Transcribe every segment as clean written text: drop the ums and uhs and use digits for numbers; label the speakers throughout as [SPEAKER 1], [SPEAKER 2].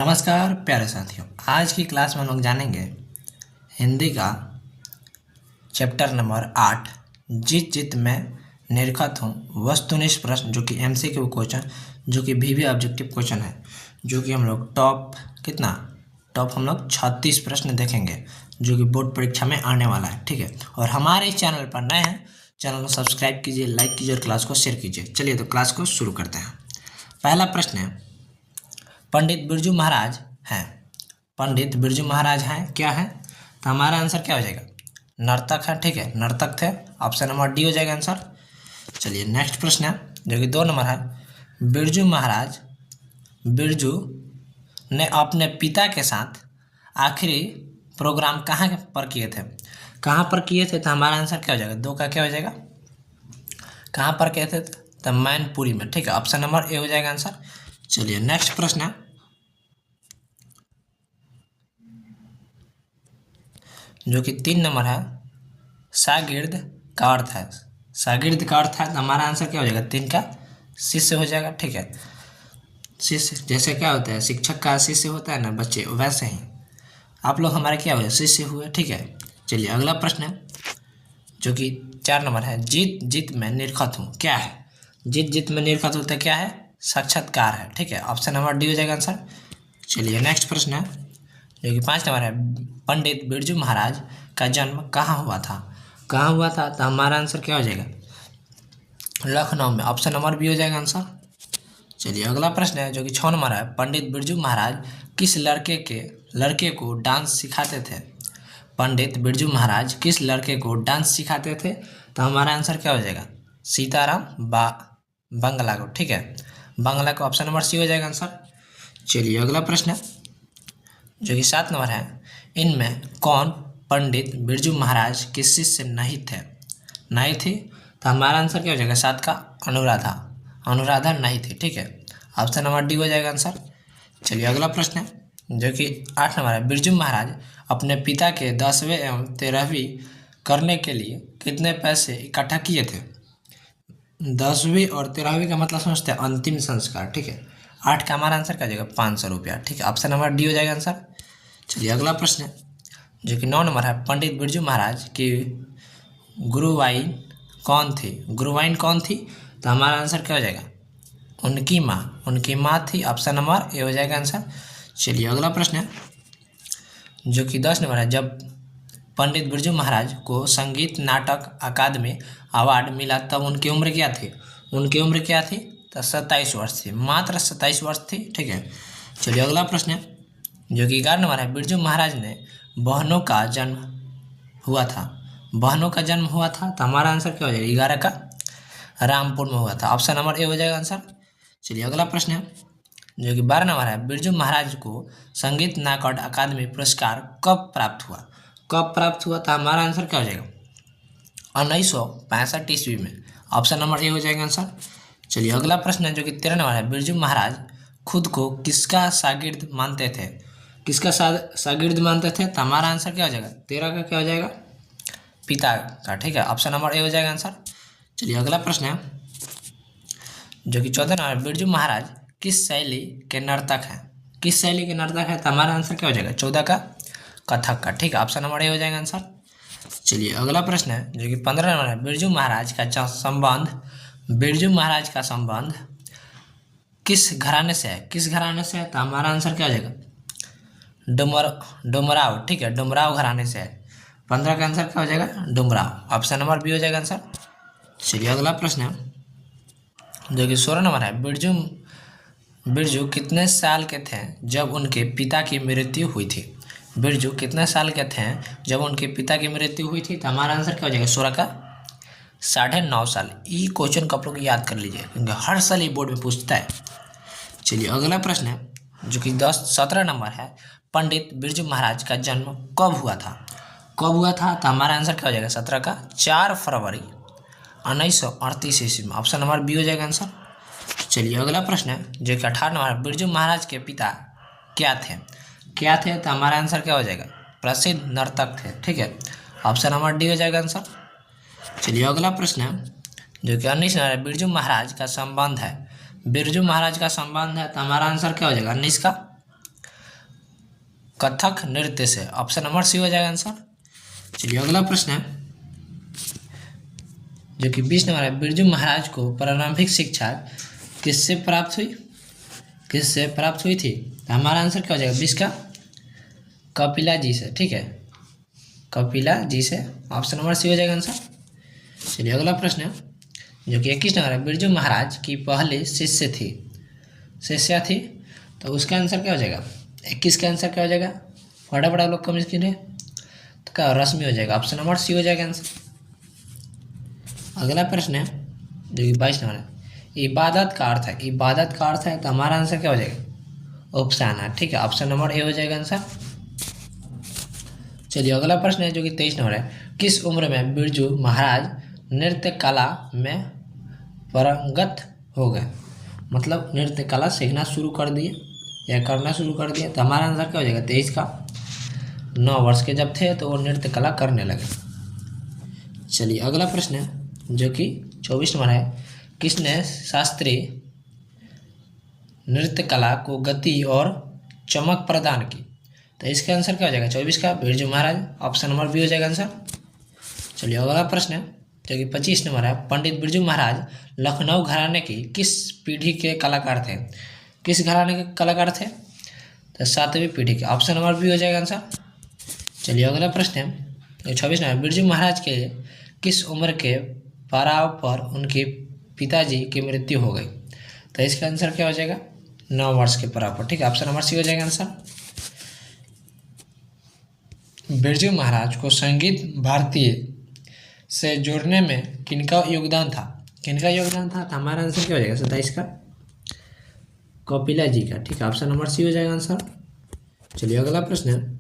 [SPEAKER 1] नमस्कार प्यारे साथियों, आज की क्लास में हम लोग जानेंगे हिंदी का चैप्टर नंबर 8 जीत जीत में निरखत हूँ वस्तुनिष्ठ प्रश्न, जो कि एमसीक्यू क्वेश्चन, जो कि वीवी ऑब्जेक्टिव क्वेश्चन है, जो कि हम लोग टॉप हम लोग 36 प्रश्न देखेंगे, जो कि बोर्ड परीक्षा में आने वाला है। ठीक है, और हमारे इस चैनल पर नए हैं, चैनल को सब्सक्राइब कीजिए, लाइक कीजिए और क्लास को शेयर कीजिए। चलिए तो क्लास को शुरू करते हैं। पहला प्रश्न है, पंडित बिरजू महाराज हैं। पंडित बिरजू महाराज हैं, क्या है? तो हमारा आंसर क्या हो जाएगा? नर्तक है। ठीक है, नर्तक थे, ऑप्शन नंबर डी हो जाएगा आंसर। चलिए नेक्स्ट प्रश्न है, जो कि 2 नंबर है। बिरजू ने अपने पिता के साथ आखिरी प्रोग्राम कहाँ पर किए थे? कहाँ पर किए थे? तो हमारा आंसर क्या हो जाएगा? 2 का क्या हो जाएगा? कहाँ पर किए थे? तो मैनपुरी में। ठीक है, ऑप्शन नंबर ए हो जाएगा आंसर। चलिए नेक्स्ट प्रश्न है, जो कि 3 नंबर है। शागिर्द का अर्थ है, शागिर्द का अर्थ है, तो हमारा आंसर क्या हो जाएगा? 3 का शिष्य हो जाएगा। ठीक है, शिष्य जैसे क्या होता है, शिक्षक का शिष्य होता है ना बच्चे, वैसे ही आप लोग हमारे क्या हुए? शिष्य हुए। ठीक है, चलिए अगला प्रश्न है, जो कि 4 नंबर है। जीत जीत में निरखत हूँ, क्या है? जीत जीत में निरखत होता है, क्या है? साक्षात्कार है। ठीक है, ऑप्शन नंबर डी हो जाएगा आंसर। चलिए नेक्स्ट प्रश्न है, जो कि 5 नंबर है। पंडित बिरजू महाराज का जन्म कहाँ हुआ था? कहाँ हुआ था? तो हमारा आंसर क्या हो जाएगा? लखनऊ में, ऑप्शन नंबर बी हो जाएगा आंसर। चलिए अगला प्रश्न है, जो कि 6 नंबर है। पंडित बिरजू महाराज किस लड़के को डांस सिखाते थे? पंडित बिरजू महाराज किस लड़के को डांस सिखाते थे? तो हमारा आंसर क्या हो जाएगा? सीताराम बंगला को। ठीक है, बंगला को, ऑप्शन नंबर सी हो जाएगा आंसर। चलिए अगला प्रश्न है, जो कि 7 नंबर है। इनमें कौन पंडित बिरजू महाराज के शिष्य नहीं थे? तो हमारा आंसर क्या हो जाएगा? 7 का अनुराधा नहीं थी। ठीक है, ऑप्शन नंबर डी हो जाएगा आंसर। चलिए अगला प्रश्न है, जो कि 8 नंबर है। बिरजू महाराज अपने पिता के 10वीं एवं 13वीं करने के लिए कितने पैसे इकट्ठा किए थे? 10वीं और 13वीं का मतलब समझते हैं अंतिम संस्कार। ठीक है, 8 का हमारा आंसर क्या हो जाएगा? 500 रुपया। ठीक है, ऑप्शन नंबर डी हो जाएगा आंसर। चलिए अगला प्रश्न है, जो कि 9 नंबर है। पंडित बिरजू महाराज की गुरुवाइन कौन थी? तो हमारा आंसर क्या हो जाएगा? उनकी माँ थी, ऑप्शन नंबर ए हो जाएगा आंसर। चलिए अगला प्रश्न है, जो कि 10 नंबर है। जब पंडित बिरजू महाराज को संगीत नाटक अकादमी अवार्ड मिला तब उनकी उम्र क्या थी? तो 27 वर्ष थी, मात्र 27 वर्ष थी। ठीक है, चलिए अगला प्रश्न है, जो कि 11 नंबर है। बिरजू महाराज ने बहनों का जन्म हुआ था, तो हमारा आंसर क्या हो जाएगा? 11 का रामपुर में हुआ था, ऑप्शन नंबर ए हो जाएगा आंसर। चलिए अगला प्रश्न है, जो कि 12 नंबर है। बिरजू महाराज को संगीत नाटक अकादमी पुरस्कार कब प्राप्त हुआ? तो हमारा आंसर क्या हो जाएगा? 1965 ईस्वी में, ऑप्शन नंबर ए हो जाएगा आंसर। चलिए अगला प्रश्न है, जो कि 13 नंबर है। बिरजू महाराज खुद को किसका शागिर्द मानते थे? तो हमारा आंसर क्या हो जाएगा? 13 का क्या हो जाएगा? पिता का। ठीक है, ऑप्शन नंबर ए हो जाएगा आंसर। चलिए अगला प्रश्न है, जो कि 14 नंबर। बिरजू महाराज किस शैली के नर्तक हैं? तो हमारा आंसर क्या हो जाएगा? 14 का कथक का। ठीक है, ऑप्शन नंबर ए हो जाएगा आंसर। चलिए अगला प्रश्न है, जो कि 15 नंबर है। बिरजू महाराज का संबंध किस घराने से है? तो हमारा आंसर क्या हो जाएगा? डुमराव। ठीक है, डुमराव घराने से है। 15 का आंसर क्या हो जाएगा? डुमराव, ऑप्शन नंबर बी हो जाएगा आंसर। चलिए अगला प्रश्न है, जो कि 16 नंबर है। बिरजू कितने साल के थे जब उनके पिता की मृत्यु हुई थी? तो हमारा आंसर क्या हो जाएगा? 16 का 9.5 साल। ये क्वेश्चन को आप लोग याद कर लीजिए, क्योंकि हर साल ये बोर्ड में पूछता है। चलिए अगला प्रश्न है, जो कि 17 नंबर है। पंडित बिरजू महाराज का जन्म कब हुआ था? तो हमारा आंसर क्या हो जाएगा? 17 का 4 फरवरी 1938 ईस्वी में, ऑप्शन नंबर बी हो जाएगा आंसर। चलिए अगला प्रश्न है, जो कि 18 नंबर। बिरजू महाराज के पिता क्या थे? तो हमारा आंसर क्या हो जाएगा? प्रसिद्ध नर्तक थे। ठीक है, ऑप्शन नंबर डी हो जाएगा आंसर। चलिए अगला प्रश्न है, जो कि 19 नंबर। बिरजू महाराज का संबंध है, तो हमारा आंसर क्या हो जाएगा? 19 का कथक नृत्य से। ऑप्शन नंबर सी हो जाएगा आंसर। चलिए अगला प्रश्न है जो कि 20 नंबर है। बिरजू महाराज को प्रारंभिक शिक्षा किससे प्राप्त हुई? किससे प्राप्त हुई थी? तो हमारा आंसर क्या हो जाएगा 20 का? कपिला जी से। ठीक है, कपिला जी से। ऑप्शन नंबर सी हो जाएगा आंसर। चलिए अगला प्रश्न है जो कि 21 नंबर है। बिरजू महाराज की पहली शिष्या थी, तो उसका आंसर क्या हो जाएगा? 21 का आंसर क्या हो जाएगा? फटाफट आप लोग कमेंट कीजिए। तो क्या रश्मि हो जाएगा। ऑप्शन नंबर सी हो जाएगा आंसर। अगला प्रश्न है जो कि 22 नंबर है। इबादत का अर्थ है। इबादत का अर्थ है, तो हमारा आंसर क्या हो जाएगा? उपसाना। ठीक है, ऑप्शन नंबर ए हो जाएगा आंसर। चलिए अगला प्रश्न है जो कि 23 नंबर है। किस उम्र में बिरजू महाराज नृत्य कला में पारंगत हो गए? मतलब नृत्य कला सीखना शुरू कर दिए या करना शुरू कर दिया। तो हमारा आंसर क्या हो जाएगा 23 का? 9 वर्ष के जब थे तो वो नृत्य कला करने लगे। चलिए अगला प्रश्न है जो कि 24 नंबर है। किसने शास्त्रीय नृत्य कला को गति और चमक प्रदान की? तो इसका आंसर क्या हो जाएगा 24 का? Birju Maharaj. Option number B हो जाएगा आंसर। चलिए अगला प्रश्न है जो कि 25 नंबर है। पंडित बिरजू महाराज लखनऊ घराने की किस पीढ़ी के कलाकार थे? किस घराने के कलाकार थे? तो 7वीं पीढ़ी के। ऑप्शन नंबर बी हो जाएगा आंसर। चलिए अगला प्रश्न है 26 नंबर। बिरजू महाराज के किस उम्र के पड़ाव पर उनके पिताजी की मृत्यु हो गई? तो इसका आंसर क्या हो जाएगा? 9 वर्ष के पड़ाव पर। ठीक है, ऑप्शन नंबर सी हो जाएगा आंसर। बिरजू महाराज को संगीत भारतीय से जोड़ने में किनका योगदान था? किनका योगदान था? तो हमारा आंसर क्या हो जाएगा 27 का? कपिला जी का। ठीक है, ऑप्शन नंबर सी हो जाएगा आंसर। चलिए अगला प्रश्न है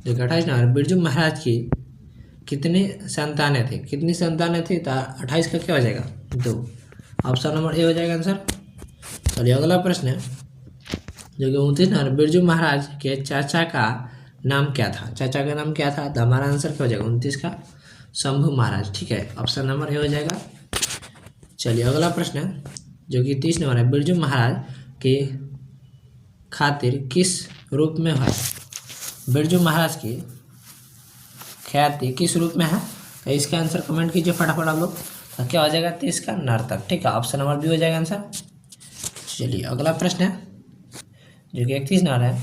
[SPEAKER 1] जो 28 नंबर। बिरजू महाराज की कितनी संतानें थी? कितनी संतानें थी? तो 28 का क्या हो जाएगा? 2। ऑप्शन नंबर ए हो जाएगा आंसर। चलिए अगला प्रश्न है जो कि 29 नंबर। बिरजू महाराज के चाचा का नाम क्या था? चाचा का नाम क्या था? तो हमारा आंसर क्या हो जाएगा 29 का? शंभू महाराज। ठीक है, ऑप्शन नंबर ए हो जाएगा। चलिए अगला प्रश्न है जो कि 30 नंबर है। बिरजू महाराज की खातिर किस रूप में है? बिरजू महाराज की ख्याति किस रूप में है? तो इसका आंसर कमेंट कीजिए फटाफट आप लोग। तो क्या हो जाएगा 30 का? नर्तक। ठीक है, ऑप्शन नंबर बी हो जाएगा आंसर। चलिए अगला प्रश्न है जो कि 31 नंबर है।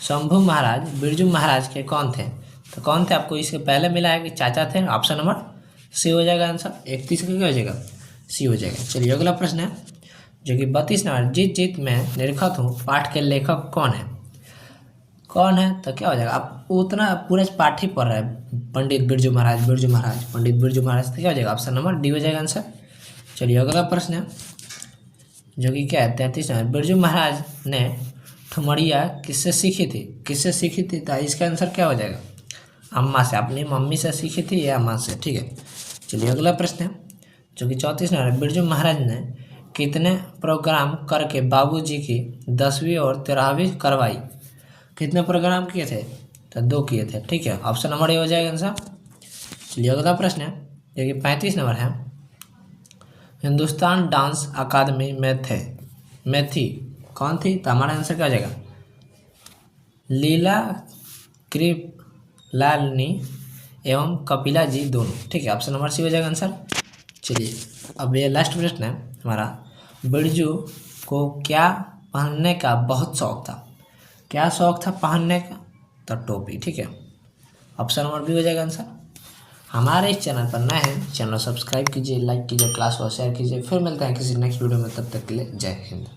[SPEAKER 1] शंभू महाराज बिरजू महाराज के कौन थे? तो कौन थे? आपको इसके पहले मिला है कि चाचा थे। ऑप्शन नंबर सी हो जाएगा आंसर। 31 का क्या हो जाएगा? सी हो जाएगा। चलिए अगला प्रश्न है जो कि 32 नंबर। जीत जीत मैं निरखत हूँ पाठ के लेखक कौन है? कौन है? तो क्या हो जाएगा? आप उतना पूरे पाठ ही पढ़ रहे हैं। पंडित बिरजू महाराज, बिरजू महाराज, पंडित बिरजू महाराज। तो क्या हो जाएगा? ऑप्शन नंबर डी हो जाएगा आंसर। चलिए अगला प्रश्न है जो कि क्या है 33 नंबर। बिरजू महाराज ने ठुमरिया किससे सीखी थी? किससे सीखी थी? तो इसका आंसर क्या हो जाएगा? अम्मा से। अपनी मम्मी से सीखी थी या अम्मा से। ठीक है, चलिए अगला प्रश्न है जो कि 34 नंबर। बिरजू महाराज ने कितने प्रोग्राम करके बाबूजी की 10वीं और 13वीं करवाई? कितने प्रोग्राम किए थे? तो 2 किए थे। ठीक है, ऑप्शन नंबर ए हो जाएगा आंसर। चलिए अगला प्रश्न है जो कि 35 नंबर है। हिंदुस्तान डांस अकादमी में थी कौन थी? तो हमारा आंसर क्या हो जाएगा? लीला कृपलानी एवं कपिला जी दोनों। ठीक है, ऑप्शन नंबर सी हो जाएगा आंसर। चलिए अब ये लास्ट प्रश्न है हमारा। बिरजू को क्या पहनने का बहुत शौक था? क्या शौक था पहनने का? तो टोपी। ठीक है, ऑप्शन नंबर बी हो जाएगा आंसर। हमारे इस चैनल पर नए हैं, चैनल सब्सक्राइब कीजिए, लाइक कीजिए, क्लास को शेयर कीजिए। फिर मिलते हैं किसी नेक्स्ट वीडियो में, तब तक के लिए जय हिंद।